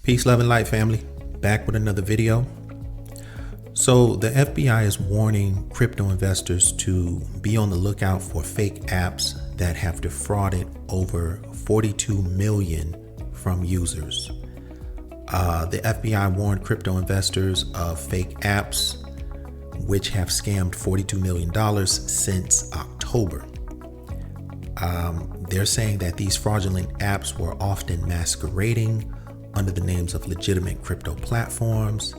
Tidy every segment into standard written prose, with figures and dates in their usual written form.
Peace, love, and light, family. Back with another video. So the FBI is warning crypto investors to be on the lookout for fake apps that have defrauded over 42 million from users. The FBI warned crypto investors of fake apps which have scammed $42 million since October. They're saying that these fraudulent apps were often masquerading under the names of legitimate crypto platforms,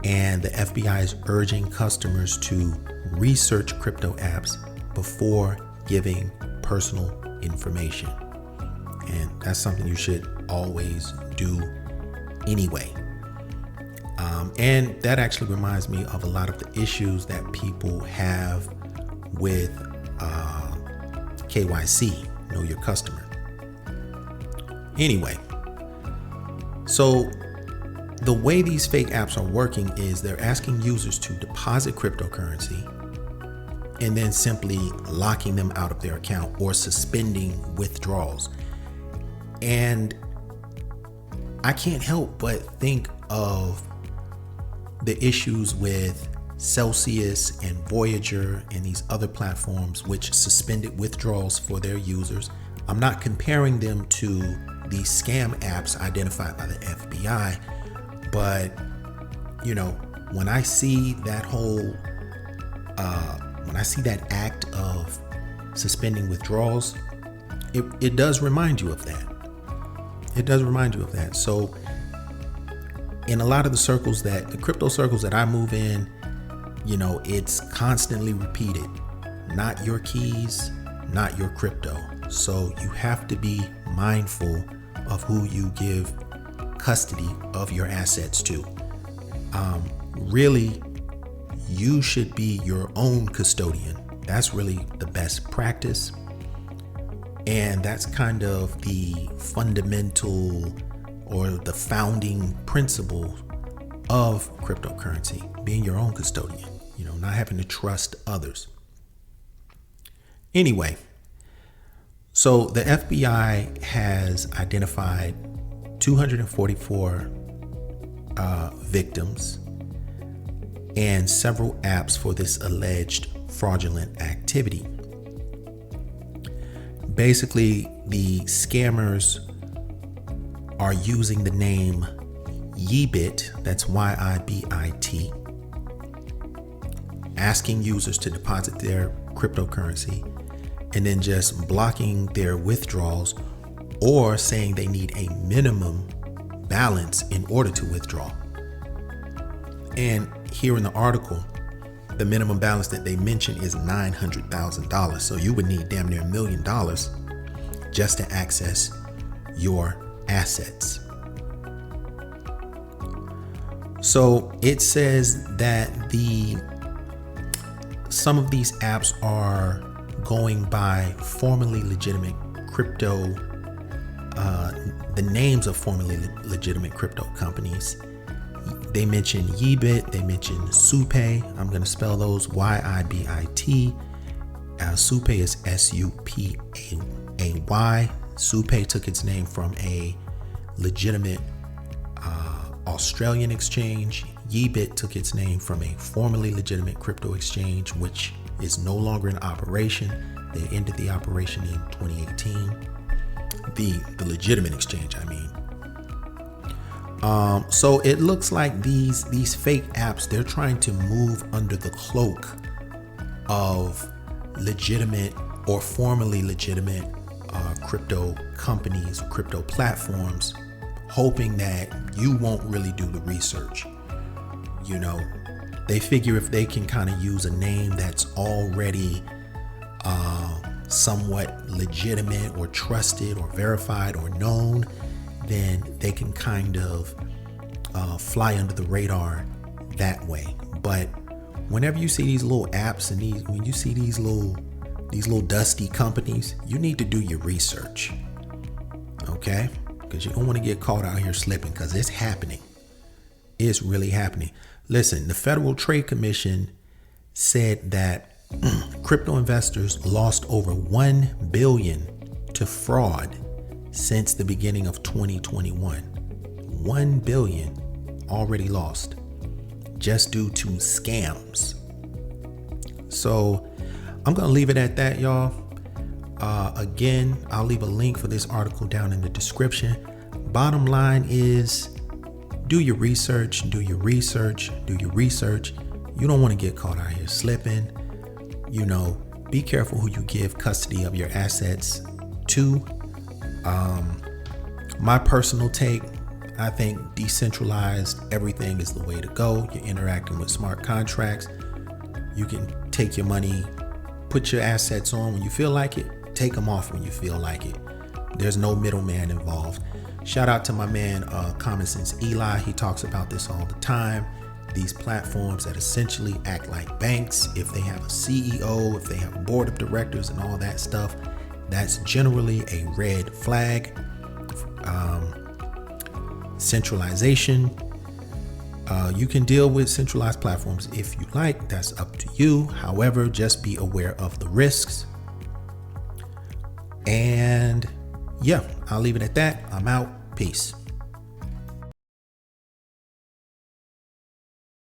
and the FBI is urging customers to research crypto apps before giving personal information. And that's something you should always do anyway. And that actually reminds me of a lot of the issues that people have with KYC, know your customer. Anyway, so the way these fake apps are working is they're asking users to deposit cryptocurrency and then simply locking them out of their account or suspending withdrawals. And I can't help but think of the issues with Celsius and Voyager and these other platforms which suspended withdrawals for their users. I'm not comparing them to these scam apps identified by the FBI, but when I see that that act of suspending withdrawals, it does remind you of that. It does remind you of that. So in a lot of the crypto circles that I move in, it's constantly repeated. Not your keys, not your crypto. So you have to be mindful of who you give custody of your assets to. Really, you should be your own custodian. That's really the best practice. And that's kind of the fundamental or the founding principle of cryptocurrency, being your own custodian, not having to trust others. Anyway, so the FBI has identified 244 victims and several apps for this alleged fraudulent activity. Basically, the scammers are using the name Yeebit, that's YIBIT, asking users to deposit their cryptocurrency and then just blocking their withdrawals or saying they need a minimum balance in order to withdraw. And here in the article, the minimum balance that they mention is $900,000. So you would need damn near $1 million just to access your assets. So it says that some of these apps are going by formerly legitimate crypto, the names of formerly legitimate crypto companies. They mention Yeebit, they mention Supay. I'm going to spell those YIBIT. Supay is SUPAY. Supay took its name from a legitimate Australian exchange. Yeebit took its name from a formerly legitimate crypto exchange, which is no longer in operation. They ended the operation in 2018. The legitimate exchange, I mean. So it looks like these fake apps, they're trying to move under the cloak of legitimate or formerly legitimate crypto companies, crypto platforms, hoping that you won't really do the research. They figure if they can kind of use a name that's already somewhat legitimate or trusted or verified or known, then they can kind of fly under the radar that way. But whenever you see these little apps and when you see these little dusty companies, you need to do your research, okay? Because you don't want to get caught out here slipping, because it's happening. It's really happening. Listen, the Federal Trade Commission said that crypto investors lost over $1 billion to fraud since the beginning of 2021. $1 billion already lost just due to scams. So I'm going to leave it at that, y'all. Again, I'll leave a link for this article down in the description. Bottom line is, do your research. You don't want to get caught out here slipping. Be careful who you give custody of your assets to. My personal take, I think decentralized everything is the way to go. You're interacting with smart contracts. You can take your money, put your assets on when you feel like it, take them off when you feel like it. There's no middleman involved. Shout out to my man, Common Sense Eli. He talks about this all the time. These platforms that essentially act like banks, if they have a CEO, if they have a board of directors and all that stuff, that's generally a red flag. Centralization. You can deal with centralized platforms if you like. That's up to you. However, just be aware of the risks. And yeah, I'll leave it at that. I'm out. Peace.